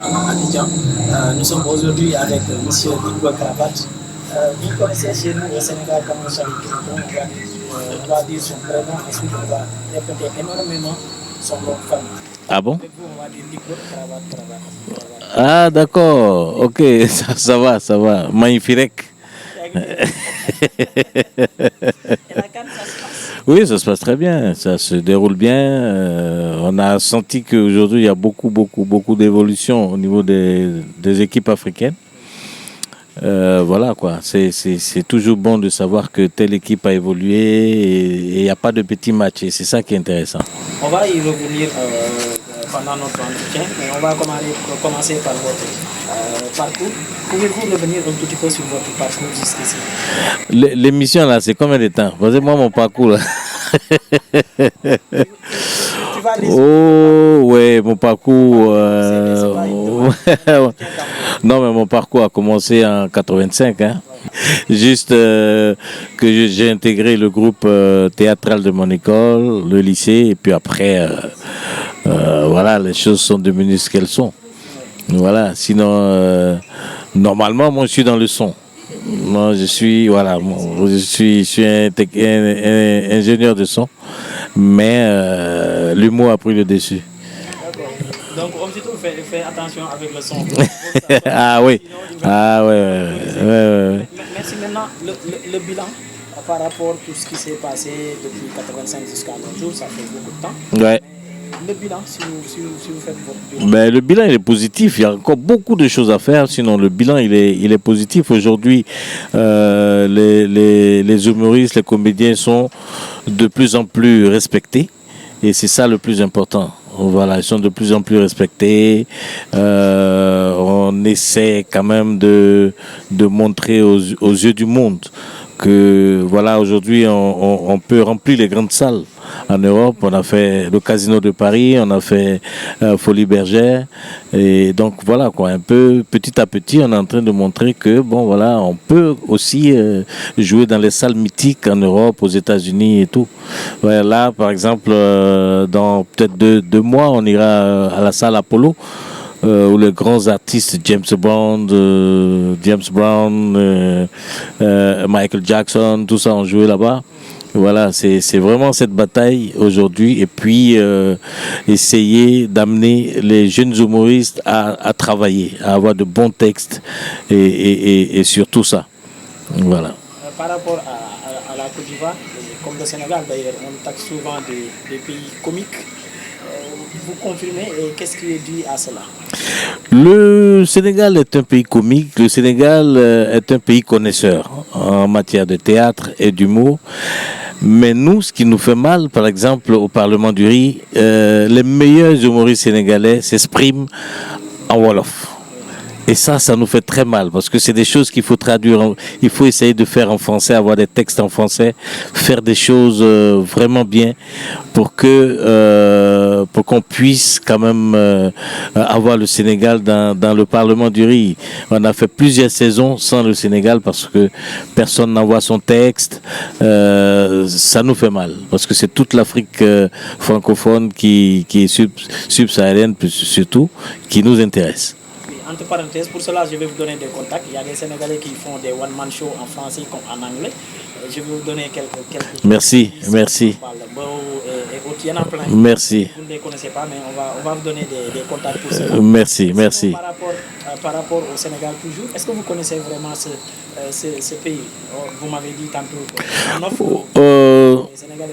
à Abidjan. Nous sommes aujourd'hui avec M. Dibouba Karabat. Vous connaissez chez nous au Sénégal comment Charles Clinton, on va dire son prénom, ensuite on va répéter énormément son nom de famille. Ah bon? Avec vous, on va dire Dibouba Karabat. Ah d'accord, ok, ça va. Magnifique. Et la canne, ça se passe? Oui, ça se passe très bien, ça se déroule bien. On a senti qu'aujourd'hui, il y a beaucoup d'évolution au niveau des équipes africaines. Voilà quoi, c'est toujours bon de savoir que telle équipe a évolué et il n'y a pas de petits matchs et c'est ça qui est intéressant. On va y revenir pendant notre entretien, mais on va commencer par votre parcours. Pouvez-vous revenir un tout petit peu sur votre parcours jusqu'ici? L'émission là, c'est combien de temps? Parce que moi, mon parcours là. Oh, ouais, mon parcours. Non, mais mon parcours a commencé en 85. Hein. Juste que j'ai intégré le groupe théâtral de mon école, le lycée, et puis après, voilà, les choses sont devenues ce qu'elles sont. Voilà, sinon, normalement, moi, je suis dans le son. Moi, je suis un ingénieur de son, mais l'humour a pris le dessus. Donc, on surtout fait attention avec le son. Ah oui, ouais. Merci. Maintenant, le bilan par rapport à tout ce qui s'est passé depuis 85 jusqu'à nos jours, ça fait beaucoup de temps. Ouais. Le bilan, si vous faites votre bilan. Ben, le bilan il est positif, il y a encore beaucoup de choses à faire, sinon le bilan il est positif. Aujourd'hui, les humoristes, les comédiens sont de plus en plus respectés et c'est ça le plus important. Voilà, ils sont de plus en plus respectés. On essaie quand même de montrer aux yeux du monde que voilà, aujourd'hui on peut remplir les grandes salles en Europe. On a fait le Casino de Paris, on a fait Folie Bergère, et donc voilà quoi, un peu petit à petit on est en train de montrer que bon voilà, on peut aussi jouer dans les salles mythiques en Europe, aux États-Unis et tout. Ouais, là par exemple dans peut-être deux mois on ira à la salle Apollo, où les grands artistes James Brown, Michael Jackson, tout ça ont joué là-bas. Voilà, c'est vraiment cette bataille aujourd'hui, et puis essayer d'amener les jeunes humoristes à travailler, à avoir de bons textes et surtout ça. Voilà. Par rapport à la Côte d'Ivoire, comme le Sénégal d'ailleurs, on taxe souvent des pays comiques. Vous confirmez, et qu'est-ce qui est dû à cela? Le Sénégal est un pays comique, le Sénégal est un pays connaisseur en matière de théâtre et d'humour. Mais nous, ce qui nous fait mal, par exemple, au Parlement du Riz, les meilleurs humoristes sénégalais s'expriment en Wolof. Et ça nous fait très mal, parce que c'est des choses qu'il faut traduire, il faut essayer de faire en français, avoir des textes en français, faire des choses vraiment bien pour qu'on puisse quand même avoir le Sénégal dans le Parlement du Riz. On a fait plusieurs saisons sans le Sénégal parce que personne n'envoie son texte. Ça nous fait mal, parce que c'est toute l'Afrique francophone qui est subsaharienne surtout, qui nous intéresse. Entre parenthèses, pour cela, je vais vous donner des contacts. Il y a des Sénégalais qui font des one-man shows en français comme en anglais. Je vais vous donner quelques Merci. Et il y en a plein. Merci. Vous ne les connaissez pas, mais on va vous donner des contacts pour cela. Merci. Par rapport au Sénégal toujours, est-ce que vous connaissez vraiment ce pays? Vous m'avez dit tantôt.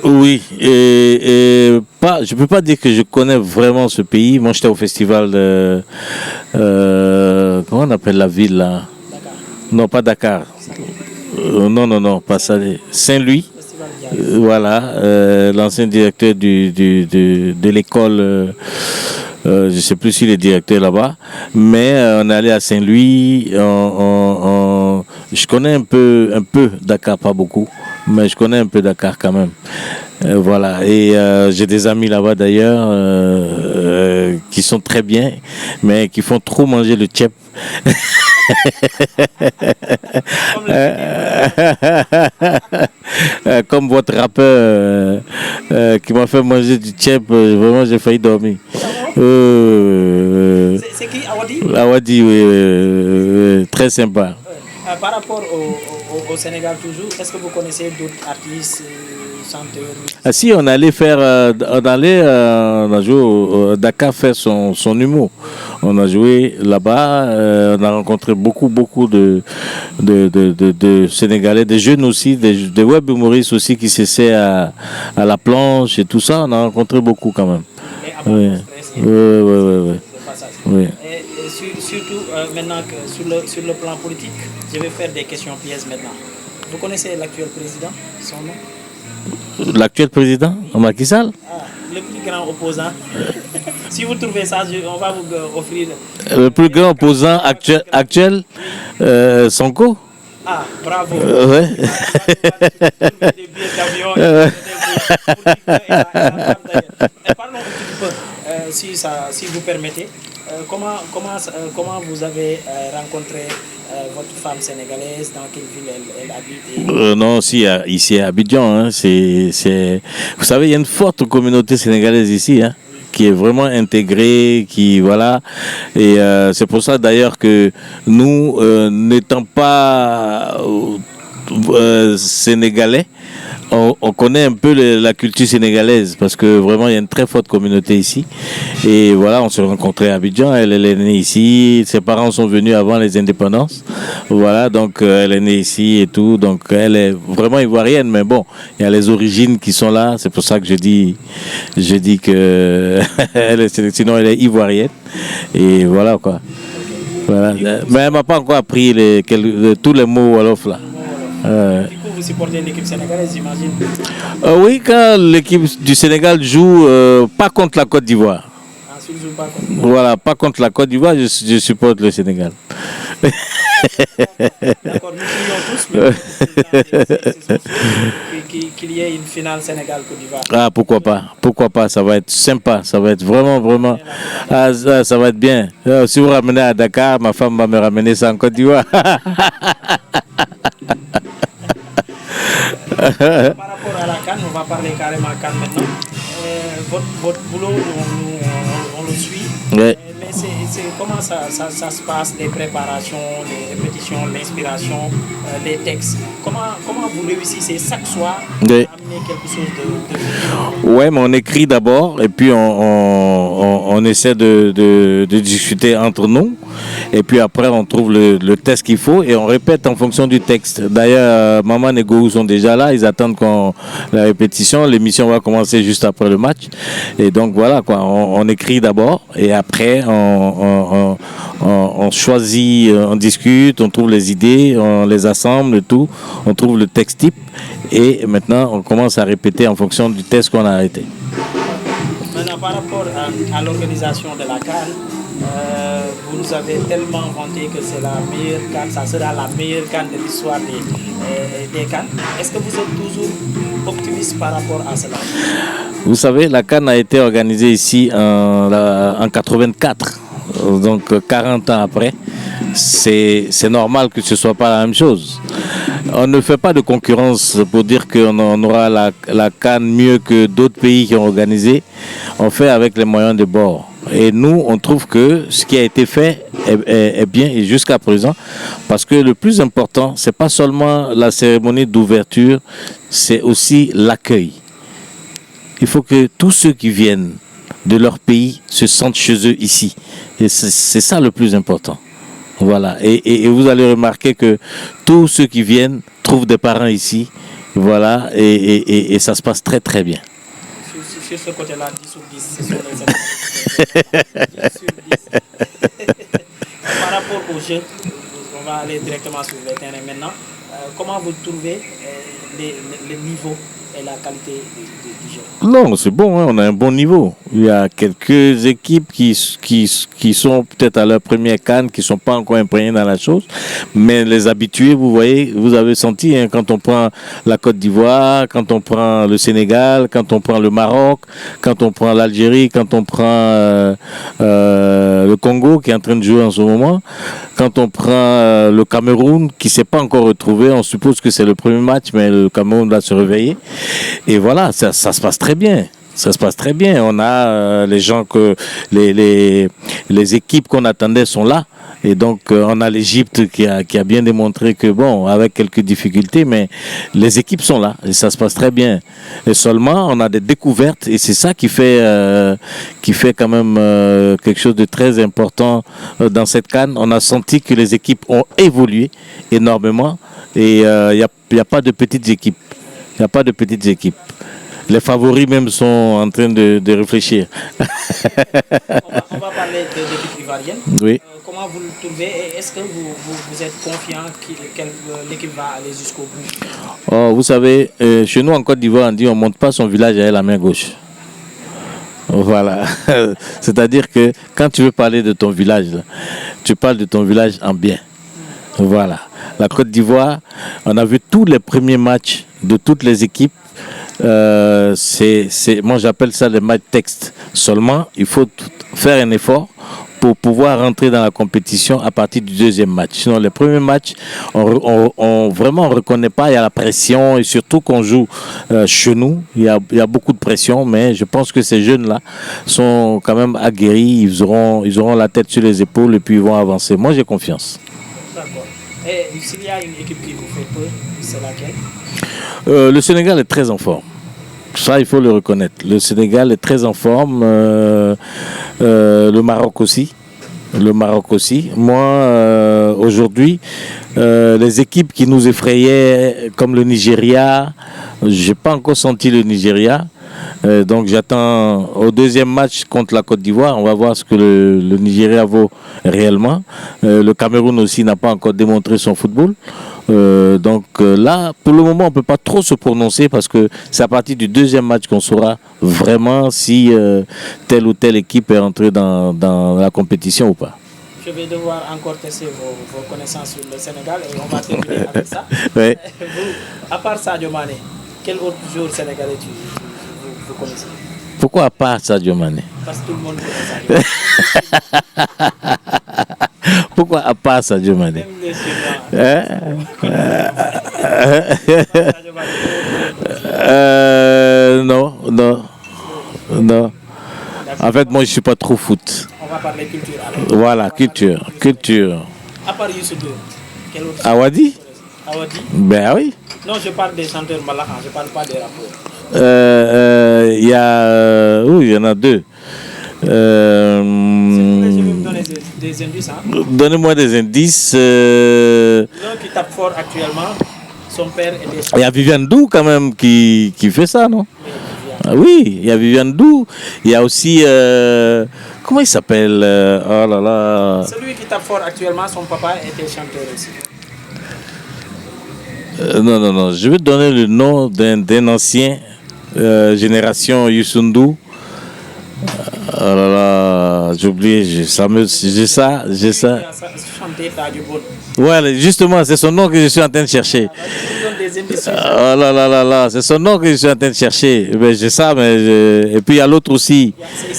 Oui, je ne peux pas dire que je connais vraiment ce pays. Moi, j'étais au festival de... comment on appelle la ville là? Dakar. Non, pas Dakar. Non, pas ça. Saint-Louis. Voilà, l'ancien directeur de l'école... je ne sais plus s'il est directeur là-bas, mais on est allé à Saint-Louis. Je connais un peu Dakar, pas beaucoup, mais je connais un peu Dakar quand même. Voilà, et j'ai des amis là-bas d'ailleurs qui sont très bien, mais qui font trop manger le tchèp. Comme votre rappeur qui m'a fait manger du tchèp, vraiment j'ai failli dormir. C'est qui, Awadi? Awadi, oui, très sympa. Par rapport au Sénégal toujours, est-ce que vous connaissez d'autres artistes, chanteurs? Ah si, on allait faire, on a joué au Dakar faire son humour. On a joué là-bas, on a rencontré beaucoup de Sénégalais, des jeunes aussi, des web humoristes aussi qui s'essaient à la planche et tout ça. On a rencontré beaucoup quand même. Et à Oui, Presse, oui. Oui. Et surtout maintenant que sur le plan politique, je vais faire des questions pièges maintenant. Vous connaissez l'actuel président, son nom? L'actuel président, Macky Sall? Le plus grand opposant. Si vous trouvez ça, on va vous offrir. Le plus grand opposant actuel, Sonko. Ah, bravo. Ouais. Des billets d'avion, et parlons un petit peu, si vous permettez, comment vous avez rencontré votre femme sénégalaise, dans quelle ville elle habite Non, si, ici à Abidjan, hein, vous savez, il y a une forte communauté sénégalaise ici, hein, qui est vraiment intégrée, qui voilà, et c'est pour ça d'ailleurs que nous, n'étant pas sénégalais, on connaît un peu la culture sénégalaise parce que vraiment il y a une très forte communauté ici et voilà, on s'est rencontrés à Abidjan. Elle est née ici, ses parents sont venus avant les indépendances, voilà, donc elle est née ici et tout, donc elle est vraiment ivoirienne, mais bon, il y a les origines qui sont là, c'est pour ça que je dis que sinon elle est ivoirienne et voilà quoi, voilà. Mais elle m'a pas encore appris tous les mots wolof là. Du coup, vous supportez l'équipe sénégalaise, j'imagine? Oui, quand l'équipe du Sénégal joue, pas contre la Côte d'Ivoire. Si vous jouez pas contre... Voilà, pas contre la Côte d'Ivoire, je supporte le Sénégal. D'accord, nous crions tous, mais qu'il y ait une finale Sénégal-Côte d'Ivoire. Ah, pourquoi pas, ça va être sympa, ça va être vraiment, ça va être bien. Si vous ramenez à Dakar, ma femme va me ramener ça en Côte d'Ivoire. Par rapport à la CAN, on va parler carrément CAN maintenant. Votre boulot, on le suit. Ouais. Mais comment ça se passe, les préparations, les répétitions, l'inspiration, les textes. Comment vous réussissez chaque soir à amener quelque chose de... Ouais, mais on écrit d'abord et puis on essaie de discuter entre nous. Et puis après, on trouve le texte qu'il faut et on répète en fonction du texte. D'ailleurs, Maman et Gourou sont déjà là. Ils attendent la répétition. L'émission va commencer juste après le match. Et donc voilà, quoi. On écrit d'abord et après, on choisit, on discute, on trouve les idées, on les assemble et tout. On trouve le texte type. Et maintenant, on commence à répéter en fonction du texte qu'on a arrêté. Maintenant, par rapport à l'organisation de la CAN, vous nous avez tellement vanté que c'est la meilleure CAN, ça sera la meilleure CAN de l'histoire des CAN. Est-ce que vous êtes toujours optimiste par rapport à cela? Vous savez, la CAN a été organisée ici en 84, donc 40 ans après. C'est normal que ce ne soit pas la même chose. On ne fait pas de concurrence pour dire qu'on aura la CAN mieux que d'autres pays qui ont organisé. On fait avec les moyens de bord. Et nous, on trouve que ce qui a été fait est bien et jusqu'à présent, parce que le plus important, c'est pas seulement la cérémonie d'ouverture, c'est aussi l'accueil. Il faut que tous ceux qui viennent de leur pays se sentent chez eux ici. Et c'est ça le plus important. Voilà. Et vous allez remarquer que tous ceux qui viennent trouvent des parents ici. Voilà. Et ça se passe très très bien. Sur ce côté-là, 10 sur 10, ce sont les 10 sur 10. Par rapport aux jeux, on va aller directement sur le terrain maintenant. Comment vous trouvez le niveau et la qualité du jeu? Non, c'est bon, hein, on a un bon niveau. Il y a quelques équipes qui sont peut-être à leur première CAN, qui ne sont pas encore imprégnées dans la chose. Mais les habitués, vous voyez, vous avez senti, hein, quand on prend la Côte d'Ivoire, quand on prend le Sénégal, quand on prend le Maroc, quand on prend l'Algérie, quand on prend le Congo qui est en train de jouer en ce moment, quand on prend le Cameroun qui ne s'est pas encore retrouvé, on suppose que c'est le premier match, mais le Cameroun va se réveiller. Et voilà, ça se passe très bien. Ça se passe très bien. On a les gens les équipes qu'on attendait sont là. Et donc, on a l'Égypte qui a bien démontré que, bon, avec quelques difficultés, mais les équipes sont là et ça se passe très bien. Et seulement, on a des découvertes et c'est ça qui fait quand même quelque chose de très important dans cette CAN. On a senti que les équipes ont évolué énormément et il n'y a pas de petites équipes. Il n'y a pas de petites équipes. Les favoris même sont en train de réfléchir. On va parler de l'équipe ivoirienne. Oui. Comment vous le trouvez et est-ce que vous êtes confiant que l'équipe va aller jusqu'au bout? Oh, vous savez, chez nous en Côte d'Ivoire, on dit on ne monte pas son village avec la main gauche. Voilà. C'est-à-dire que quand tu veux parler de ton village, là, tu parles de ton village en bien. Voilà. La Côte d'Ivoire, on a vu tous les premiers matchs de toutes les équipes. Moi j'appelle ça les matchs textes. Seulement, il faut faire un effort pour pouvoir rentrer dans la compétition à partir du deuxième match. Sinon, les premiers matchs, on vraiment reconnaît pas. Il y a la pression et surtout qu'on joue chez nous. Il y a beaucoup de pression, mais je pense que ces jeunes-là sont quand même aguerris. Ils auront la tête sur les épaules et puis ils vont avancer. Moi, j'ai confiance. D'accord. Et s'il y a une équipe qui vous fait peur, c'est laquelle? Le Sénégal est très en forme. Ça, il faut le reconnaître. Le Sénégal est très en forme. Le Maroc aussi. Moi, aujourd'hui, les équipes qui nous effrayaient, comme le Nigeria, j'ai pas encore senti le Nigeria. Donc j'attends au deuxième match contre la Côte d'Ivoire. On va voir ce que le Nigeria vaut réellement. Le Cameroun aussi n'a pas encore démontré son football. Là, pour le moment, on ne peut pas trop se prononcer parce que c'est à partir du deuxième match qu'on saura vraiment si telle ou telle équipe est entrée dans la compétition ou pas. Je vais devoir encore tester vos connaissances sur le Sénégal et on va terminer avec ça. Ouais. Vous, à part Sadio Mané, quel autre joueur sénégalais vous connaissez? Pourquoi à part Sadio Mané? Parce que tout le monde connaît Sadio Mané. Pourquoi à part Sadio Mané? Même les Chinois. Sadio Mané. Non. En fait, moi, je ne suis pas trop foot. On va parler culture. Voilà, culture. À part Youssou Ndour, quel autre? Awadi? Awadi? Ben oui. Non, je parle des chanteurs malakans, je ne parle pas des rappeurs. Il y en a deux. Je vais me donner des indices. Hein? Donnez-moi des indices. L'un qui tape fort actuellement, son père était... Il y a Viviane Dou quand même qui fait ça, non? Oui, il y a Viviane Dou. Il y a aussi... comment il s'appelle? Oh là là. Celui qui tape fort actuellement, son papa était chanteur aussi. Non. Je vais donner le nom d'un ancien génération Youssou Ndour. Oh là là, j'ai oublié, j'ai ça. Ouais, justement, c'est son nom que je suis en train de chercher. Oh là là, c'est son nom que je suis en train de chercher. J'ai ça, et puis il y a l'autre aussi. C'est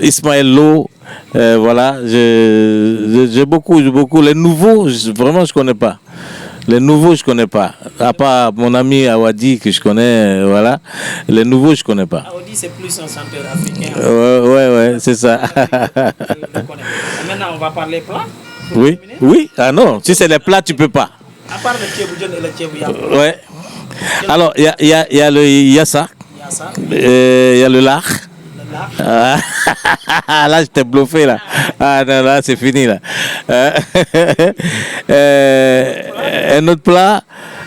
Ismaël Lo. Voilà, j'ai beaucoup. Les nouveaux, vraiment, je connais pas. Les nouveaux, je connais pas. À part mon ami Awadi que je connais, voilà. Les nouveaux, je connais pas. Awadi, c'est plus un chanteur africain. Ouais, c'est ça. Maintenant, on va parler plats. Oui. Ah non, si c'est les plats, tu peux pas. À part le tchéboudion et le tchébouya. Ouais. Alors, il y a le yassa. Il y a le lard. Là, je t'ai bluffé là. Ah non, là, c'est fini là. Un autre plat,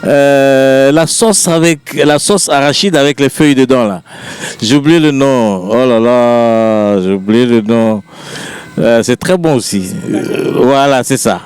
la sauce arachide avec les feuilles dedans là. J'ai oublié le nom. Oh là là, j'ai oublié le nom. C'est très bon aussi. Voilà, c'est ça.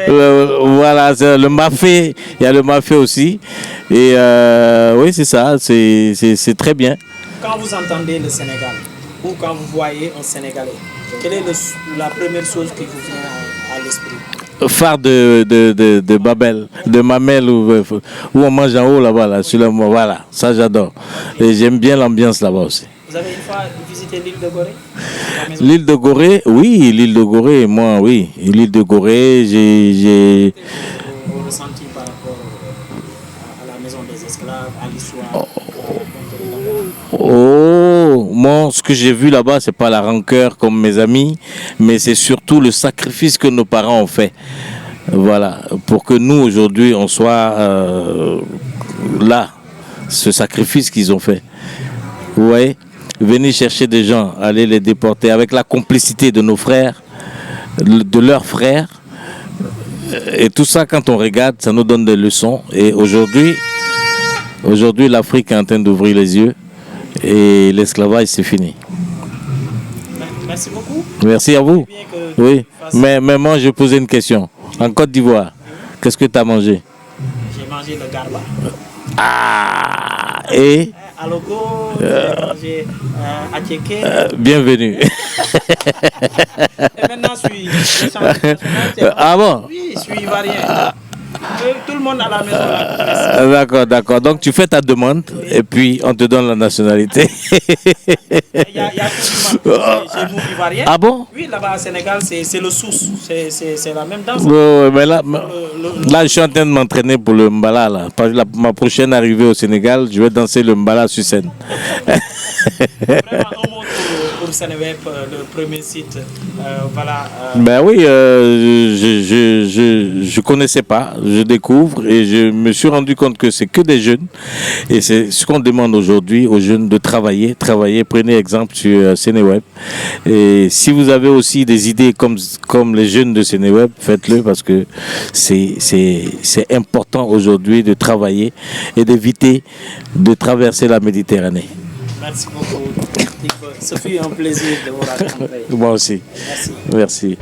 Voilà, le mafé, il y a le mafé aussi. Et oui, c'est ça, c'est très bien. Quand vous entendez le Sénégal, ou quand vous voyez un Sénégalais, quelle est la première chose qui vous vient à l'esprit? Phare de Babel, de Mamel, où on mange en haut là-bas, là, sur le mont. Voilà, ça j'adore. Et j'aime bien l'ambiance là-bas aussi. Vous avez une fois visité l'île de Gorée? L'île de Gorée, oui, l'île de Gorée, moi, oui. L'île de Gorée, j'ai... Vos ressentis par rapport à la maison des esclaves, à l'histoire? Bon, ce que j'ai vu là-bas, c'est pas la rancœur comme mes amis, mais c'est surtout le sacrifice que nos parents ont fait. Voilà, pour que nous, aujourd'hui, on soit là, ce sacrifice qu'ils ont fait. Vous voyez, venir chercher des gens, aller les déporter avec la complicité de nos frères, de leurs frères. Et tout ça, quand on regarde, ça nous donne des leçons. Et aujourd'hui, l'Afrique est en train d'ouvrir les yeux et l'esclavage, c'est fini. Merci beaucoup. Merci à vous. Bien que Oui, tu fasses- mais moi, je posais une question. En Côte d'Ivoire, qu'est-ce que tu as mangé? J'ai mangé le garba. Ah, et À Logo, j'ai mangé à Tchéké. bienvenue. Et maintenant, je suis champion national. Ah bon? Oui, je suis ivoirien. Tout le monde à la maison. Là. D'accord, d'accord. Donc tu fais ta demande et puis on te donne la nationalité. Il y a tout le monde chez nous ivoiriens. Ah bon? Oui, là-bas au Sénégal, c'est le sous. C'est la même danse. Ouais, mais là, je suis en train de m'entraîner pour le mbala. Là. Ma prochaine arrivée au Sénégal, je vais danser le mbala sur scène. Vraiment un mot pour Seneweb, le premier site. Voilà. Ben oui, je connaissais pas, je découvre et je me suis rendu compte que c'est que des jeunes et c'est ce qu'on demande aujourd'hui aux jeunes de travailler, prenez exemple sur Seneweb et si vous avez aussi des idées comme les jeunes de Seneweb, faites-le parce que c'est important aujourd'hui de travailler et d'éviter de traverser la Méditerranée. Merci beaucoup. Ce fut un plaisir de vous rencontrer. Moi aussi. Merci. Merci.